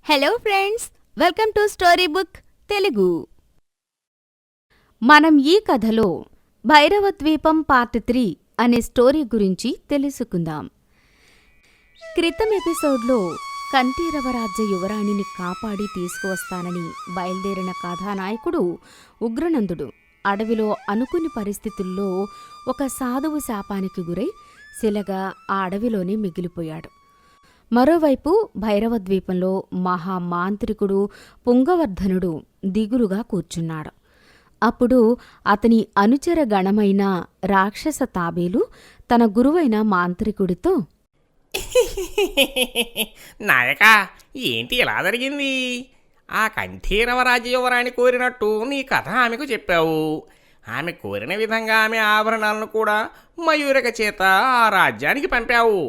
Hello friends, welcome to story book Telugu. మనం ఈ కథలో భైరవ ద్వీపం పార్ట్ 3 అనే స్టోరీ గురించి తెలుసుకుందాం. క్రితం ఎపిసోడ్లో కంఠీరవరాజ్య యువరాణిని కాపాడి తీసుకువస్తానని బయలుదేరిన కథానాయకుడు ఉగ్రనందుడు అడవిలో అనుకుని పరిస్థితుల్లో ఒక సాధువు శాపానికి గురై శిలగా ఆ అడవిలోనే మిగిలిపోయాడు. మరోవైపు భైరవద్వీపంలో మహామాంత్రికుడు పుంగవర్ధనుడు దిగులుగా కూర్చున్నాడు. అప్పుడు అతని అనుచర గణమైన రాక్షస తాబేలు తన గురువైన మాంత్రికుడితో, నాయకా, ఏంటి ఇలా జరిగింది? ఆ కంఠీరవరాజ్య యువరాణి కోరినట్టు నీ కథ ఆమెకు చెప్పావు. ఆమె కోరిన విధంగా ఆమె ఆభరణాలను కూడా మయూరక చేత ఆ రాజ్యానికి పంపావు.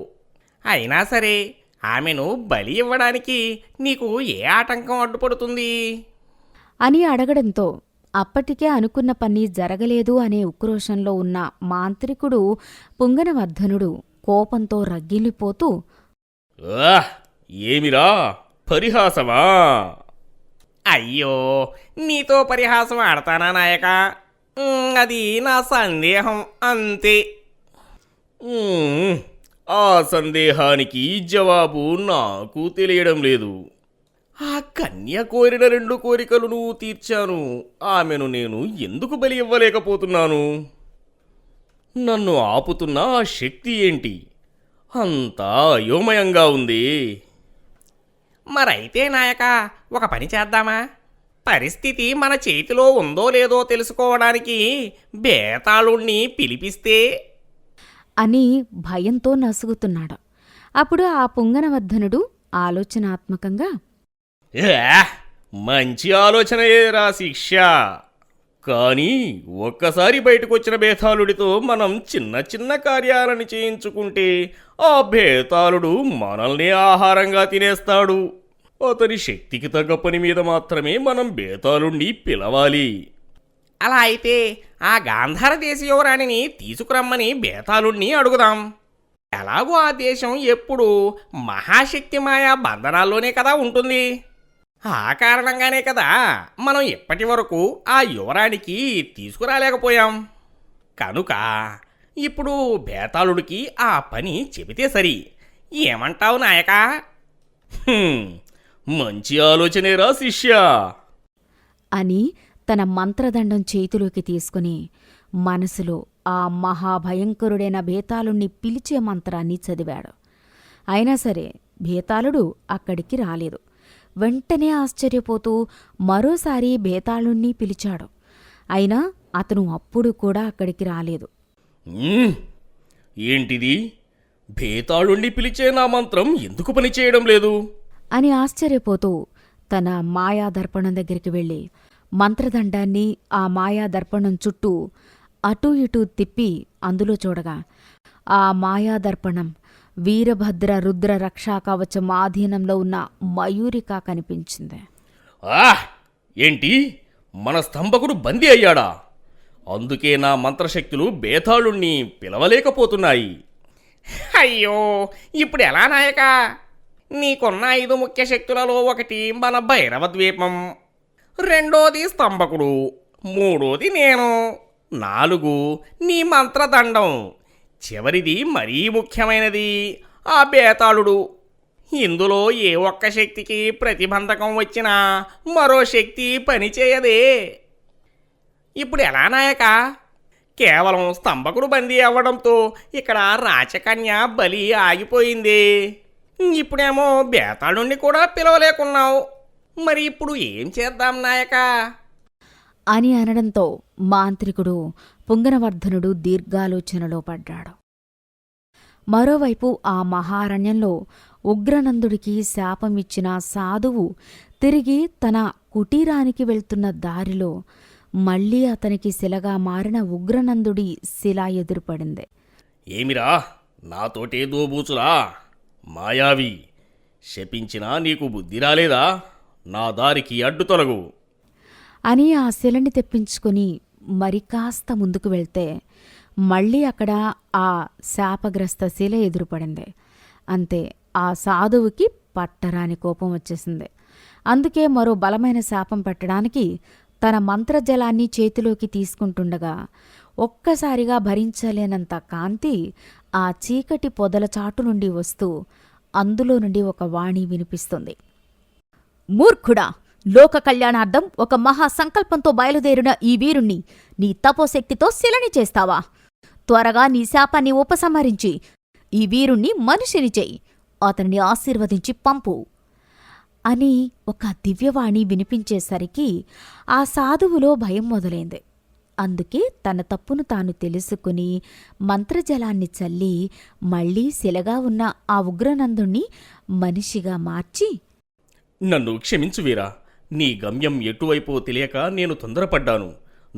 అయినా సరే ఆమెను బలి ఇవ్వడానికి నీకు ఏ ఆటంకం అడ్డుపడుతుంది అని అడగడంతో అప్పటికే అనుకున్న పని జరగలేదు అనే ఉక్రోషంలో ఉన్న మాంత్రికుడు పుంగనవర్ధనుడు కోపంతో రగిలిపోతూ, ఏమిరా పరిహాసమా? అయ్యో, నీతో పరిహాసం ఆడతానా నాయకా? అది నా సందేహం అంతే. ఆ సందేహానికి జవాబు నాకు తెలియడం లేదు. ఆ కన్య కోరిన 2 కోరికలు నువ్వు తీర్చాను. ఆమెను నేను ఎందుకు బలి ఇవ్వలేకపోతున్నాను? నన్ను ఆపుతున్న ఆ శక్తి ఏంటి? అంతా అయోమయంగా ఉంది. మరైతే నాయక, ఒక పని చేద్దామా? పరిస్థితి మన చేతిలో ఉందో లేదో తెలుసుకోవడానికి బేతాళుణ్ణి పిలిపిస్తే అని భయంతో నసుగుతున్నాడు. అప్పుడు ఆ పుంగనవర్ధనుడు ఆలోచనాత్మకంగా, మంచి ఆలోచనయేరా శిక్ష. కానీ ఒక్కసారి బయటకొచ్చిన బేతాళుడితో మనం చిన్న చిన్న కార్యాలను చేయించుకుంటే ఆ బేతాళుడు మనల్ని ఆహారంగా తినేస్తాడు. అతని శక్తికి తగ్గ పని మీద మాత్రమే మనం బేతాళుణ్ణి పిలవాలి. అలా అయితే ఆ గాంధార దేశ యువరాణిని తీసుకురమ్మని బేతాళుణ్ణి అడుగుదాం. ఎలాగో ఆ దేశం ఎప్పుడు మహాశక్తి మాయా బంధనాల్లోనే కదా ఉంటుంది. ఆ కారణంగానే కదా మనం ఇప్పటి వరకు ఆ యువరాణికి తీసుకురాలేకపోయాం. కనుక ఇప్పుడు బేతాళుడికి ఆ పని చెబితే సరి. ఏమంటావు నాయకా? మంచి ఆలోచనేరా శిష్య అని తన మంత్రదండం చేతిలోకి తీసుకుని మనసులో ఆ మహాభయంకరుడైన బేతాళుణ్ణి పిలిచే మంత్రాన్ని చదివాడు. అయినా సరే బేతాళుడు అక్కడికి రాలేదు. వెంటనే ఆశ్చర్యపోతూ మరోసారి బేతాళుణ్ణి పిలిచాడు. అయినా అతను అప్పుడు కూడా అక్కడికి రాలేదు. ఏంటిది? బేతాళుణ్ణి పిలిచే నా మంత్రం ఎందుకు పనిచేయడం లేదు అని ఆశ్చర్యపోతూ తన మాయాదర్పణం దగ్గరికి వెళ్ళి మంత్రదండాన్ని ఆ మాయాదర్పణం చుట్టూ అటూ ఇటూ తిప్పి అందులో చూడగా ఆ మాయాదర్పణం వీరభద్ర రుద్ర రక్షా కవచం ఆధీనంలో ఉన్న మయూరిక కనిపించింది. ఏంటి? మన స్తంభకుడు బందీ అయ్యాడా? అందుకే నా మంత్రశక్తులు బేతాళుణ్ణి పిలవలేకపోతున్నాయి. అయ్యో, ఇప్పుడు ఎలా నాయకా? నీకున్న 5 ముఖ్య శక్తులలో ఒకటి మన భైరవ ద్వీపం, 2వది స్తంభకుడు, 3వది నేను, 4 నీ మంత్రదండం, చివరిది మరీ ముఖ్యమైనది ఆ బేతాళుడు. ఇందులో ఏ ఒక్క శక్తికి ప్రతిబంధకం వచ్చినా మరో శక్తి పనిచేయదే. ఇప్పుడు ఎలా నాయక? కేవలం స్తంభకుడు బందీ అవ్వడంతో ఇక్కడ రాచకన్య బలి ఆగిపోయింది. ఇప్పుడేమో బేతాళుణ్ణి కూడా పిలవలేకున్నావు. మరి ఇప్పుడు ఏం చేద్దాం నాయకా అని అనడంతో మాంత్రికుడు పుంగనవర్ధనుడు దీర్ఘాలోచనలో పడ్డాడు. మరోవైపు ఆ మహారణ్యంలో ఉగ్రనందుడికి శాపమిచ్చిన సాధువు తిరిగి తన కుటీరానికి వెళ్తున్న దారిలో మళ్లీ అతనికి శిలగా మారిన ఉగ్రనందుడి శిల ఎదురుపడింది. ఏమిరా, నాతోటే దోబూచులా? మాయావి, శపించినా నీకు బుద్ధి రాలేదా? నా దారికి అడ్డు తొలగు అని ఆ శిలని తెప్పించుకుని మరి కాస్త ముందుకు వెళ్తే మళ్లీ అక్కడ ఆ శాపగ్రస్త శిల ఎదురుపడింది. అంతే, ఆ సాధువుకి పట్టరాని కోపం వచ్చేసింది. అందుకే మరో బలమైన శాపం పెట్టడానికి తన మంత్రజలాన్ని చేతిలోకి తీసుకుంటుండగా ఒక్కసారిగా భరించలేనంత కాంతి ఆ చీకటి పొదల చాటు నుండి వస్తూ అందులో నుండి ఒక వాణి వినిపిస్తుంది. మూర్ఖుడా! లోక కళ్యాణార్థం ఒక మహాసంకల్పంతో బయలుదేరిన ఈ వీరుణ్ణి నీ తపోశక్తితో శిలని చేస్తావా? త్వరగా నీ శాపాన్ని ఉపసంహరించి ఈ వీరుణ్ణి మనిషిని చెయ్యి, అతనిని ఆశీర్వదించి పంపు అని ఒక దివ్యవాణి వినిపించేసరికి ఆ సాధువులో భయం మొదలైంది. అందుకే తన తప్పును తాను తెలుసుకుని మంత్రజలాన్ని చల్లి మళ్లీ శిలగా ఉన్న ఆ ఉగ్రనందుణ్ణి మనిషిగా మార్చి, నన్ను క్షమించు వీరా. నీ గమ్యం ఎటువైపో తెలియక నేను తొందరపడ్డాను.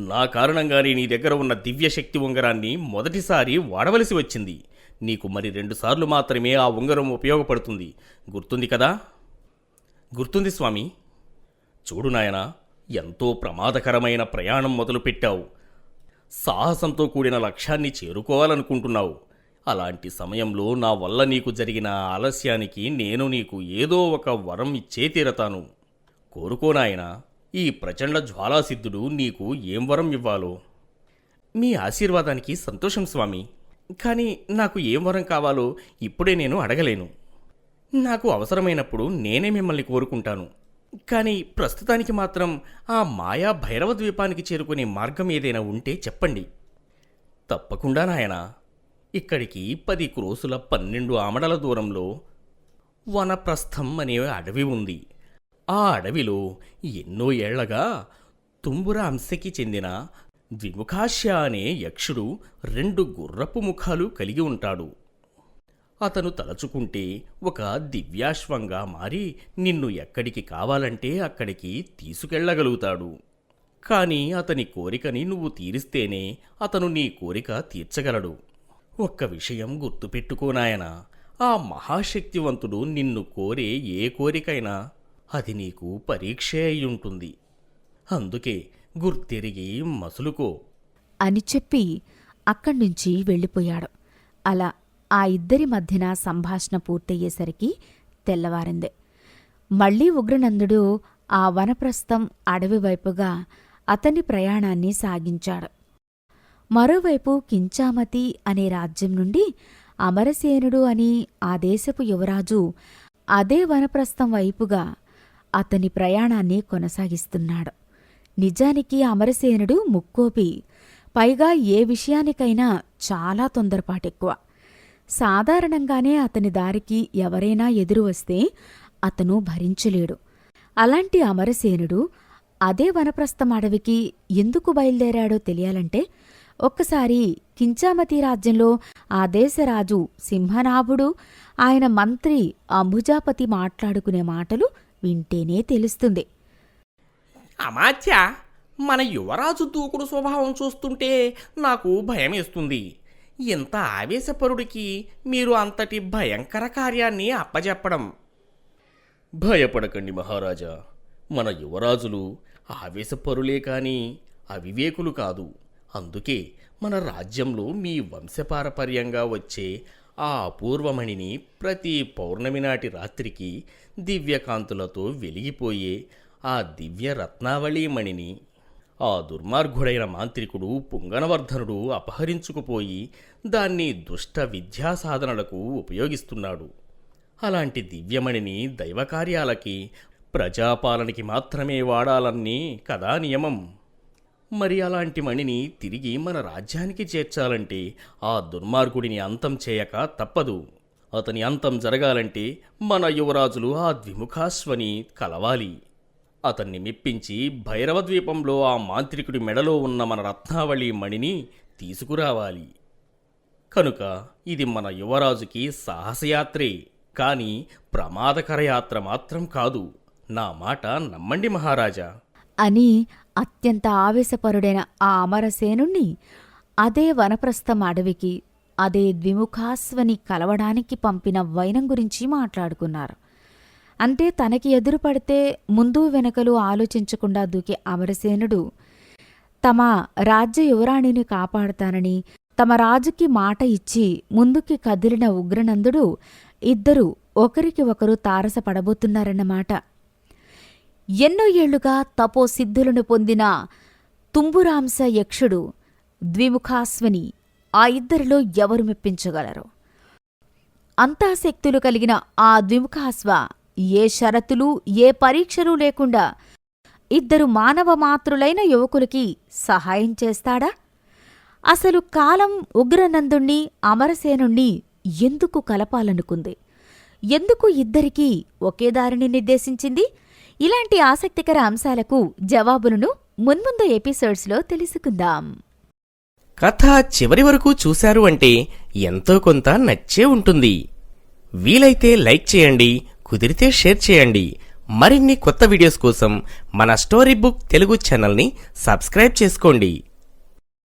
నా కారణంగానే నీ దగ్గర ఉన్న దివ్యశక్తి ఉంగరాన్ని మొదటిసారి వాడవలసి వచ్చింది. నీకు మరి 2 సార్లు మాత్రమే ఆ ఉంగరం ఉపయోగపడుతుంది. గుర్తుంది కదా? గుర్తుంది స్వామి. చూడు నాయనా, ఎంతో ప్రమాదకరమైన ప్రయాణం మొదలుపెట్టావు. సాహసంతో కూడిన లక్ష్యాన్ని చేరుకోవాలనుకుంటున్నావు. అలాంటి సమయంలో నా వల్ల నీకు జరిగిన ఆలస్యానికి నేను నీకు ఏదో ఒక వరం ఇచ్చే తీరతాను. కోరుకోనాయనా. ఈ ప్రచండ జ్వాలాసిద్ధుడు నీకు ఏం వరం ఇవ్వాలో. మీ ఆశీర్వాదానికి సంతోషం స్వామి. కానీ నాకు ఏం వరం కావాలో ఇప్పుడే నేను అడగలేను. నాకు అవసరమైనప్పుడు నేనే మిమ్మల్ని కోరుకుంటాను. కానీ ప్రస్తుతానికి మాత్రం ఆ మాయా భైరవ ద్వీపానికి చేరుకునే మార్గం ఏదైనా ఉంటే చెప్పండి. తప్పకుండా నాయనా. ఇక్కడికి 10 క్రోసుల 12 ఆమడల దూరంలో వనప్రస్థం అనే అడవి ఉంది. ఆ అడవిలో ఎన్నో ఏళ్లగా తుంబుర అంశకి చెందిన ద్విముఖాస్య అనే యక్షుడు 2 గుర్రపు ముఖాలు కలిగి ఉంటాడు. అతను తలచుకుంటే ఒక దివ్యాశ్వంగా మారి నిన్ను ఎక్కడికి కావాలంటే అక్కడికి తీసుకెళ్లగలుగుతాడు. కాని అతని కోరికని నువ్వు తీరిస్తేనే అతను నీ కోరిక తీర్చగలడు. ఒక్క విషయం గుర్తుపెట్టుకోనాయనా. ఆ మహాశక్తివంతుడు నిన్ను కోరే ఏ కోరికైనా అది నీకు పరీక్షే అయ్యుంటుంది. అందుకే గుర్తెరిగి మసులుకో అని చెప్పి అక్కడ్నుంచి వెళ్ళిపోయాడు. అలా ఆ ఇద్దరి మధ్యన సంభాషణ పూర్తయ్యేసరికి తెల్లవారింది. మళ్లీ ఉగ్రనందుడు ఆ వనప్రస్థం అడవి వైపుగా అతని ప్రయాణాన్ని సాగించాడు. మరోవైపు కించామతి అనే రాజ్యం నుండి అమరసేనుడు అని ఆ దేశపు యువరాజు అదే వనప్రస్థం వైపుగా అతని ప్రయాణాన్ని కొనసాగిస్తున్నాడు. నిజానికి అమరసేనుడు ముక్కోపి, పైగా ఏ విషయానికైనా చాలా తొందరపాటెక్కువ. సాధారణంగానే అతని దారికి ఎవరైనా ఎదురు వస్తే అతను భరించలేడు. అలాంటి అమరసేనుడు అదే వనప్రస్థం అడవికి ఎందుకు బయలుదేరాడో తెలియాలంటే ఒక్కసారి కించామతి రాజ్యంలో ఆ దేశరాజు సింహనాభుడు, ఆయన మంత్రి అంబుజాపతి మాట్లాడుకునే మాటలు వింటేనే తెలుస్తుంది. అమాత్య, మన యువరాజు దూకుడు స్వభావం చూస్తుంటే నాకు భయమేస్తుంది. ఇంత ఆవేశపరుడికి మీరు అంతటి భయంకర కార్యాన్ని అప్పజెప్పడం. భయపడకండి మహారాజా. మన యువరాజులు ఆవేశపరులే కాని అవివేకులు కాదు. అందుకే మన రాజ్యంలో మీ వంశపారపర్యంగా వచ్చే ఆ అపూర్వమణిని ప్రతి పౌర్ణమి నాటి రాత్రికి దివ్యకాంతులతో వెలిగిపోయే ఆ దివ్య రత్నావళీమణిని ఆ దుర్మార్గుడైన మాంత్రికుడు పుంగనవర్ధనుడు అపహరించుకుపోయి దాన్ని దుష్ట విద్యాసాధనలకు ఉపయోగిస్తున్నాడు. అలాంటి దివ్యమణిని దైవకార్యాలకి, ప్రజాపాలనకి మాత్రమే వాడాలన్నీ కదా నియమం. మరి అలాంటి మణిని తిరిగి మన రాజ్యానికి చేర్చాలంటే ఆ దుర్మార్గుడిని అంతం చేయక తప్పదు. అతని అంతం జరగాలంటే మన యువరాజులు ఆ ద్విముఖాశ్వని కలవాలి. అతన్ని మెప్పించి భైరవ ద్వీపంలో ఆ మాంత్రికుడి మెడలో ఉన్న మన రత్నావళి మణిని తీసుకురావాలి. కనుక ఇది మన యువరాజుకి సాహసయాత్రే కాని ప్రమాదకర యాత్ర మాత్రం కాదు. నా మాట నమ్మండి మహారాజా అని అత్యంత ఆవేశపరుడైన ఆ అమరసేనుణ్ణి అదే వనప్రస్థం అడవికి అదే ద్విముఖాశ్వని కలవడానికి పంపిన వైనం గురించి మాట్లాడుకున్నారు. అంటే తనకి ఎదురుపడితే ముందు వెనకలు ఆలోచించకుండా దూకే అమరసేనుడు తమ రాజ్య యువరాణిని కాపాడుతానని తమ రాజుకి మాట ఇచ్చి ముందుకి కదిలిన ఉగ్రనందుడు ఇద్దరూ ఒకరికి ఒకరు తారసపడబోతున్నారన్నమాట. ఎన్నో ఏళ్లుగా తపోసిద్ధులను పొందిన తుంబురాంశ యక్షుడు, ద్విముఖాశ్వని, ఆ ఇద్దరిలో ఎవరు మెప్పించగలరు? అంతాశక్తులు కలిగిన ఆ ద్విముఖాశ్వ ఏ షరతులు, ఏ పరీక్షలు లేకుండా ఇద్దరు మానవ మాతృలైన యువకులకి సహాయం చేస్తాడా? అసలు కాలం ఉగ్రనందుణ్ణి, అమరసేనుణ్ణి ఎందుకు కలపాలనుకుంది? ఎందుకు ఇద్దరికీ ఒకే దారిని నిర్దేశించింది? ఇలాంటి ఆసక్తికర అంశాలకు జవాబులను మున్ముందు ఎపిసోడ్స్లో తెలుసుకుందాం. కథ చివరి వరకు చూశారు అంటే ఎంతో కొంత నచ్చే ఉంటుంది. వీలైతే లైక్ చేయండి, కుదిరితే షేర్ చేయండి. మరిన్ని కొత్త వీడియోస్ కోసం మన స్టోరీ బుక్ తెలుగు ఛానల్ని సబ్స్క్రైబ్ చేసుకోండి.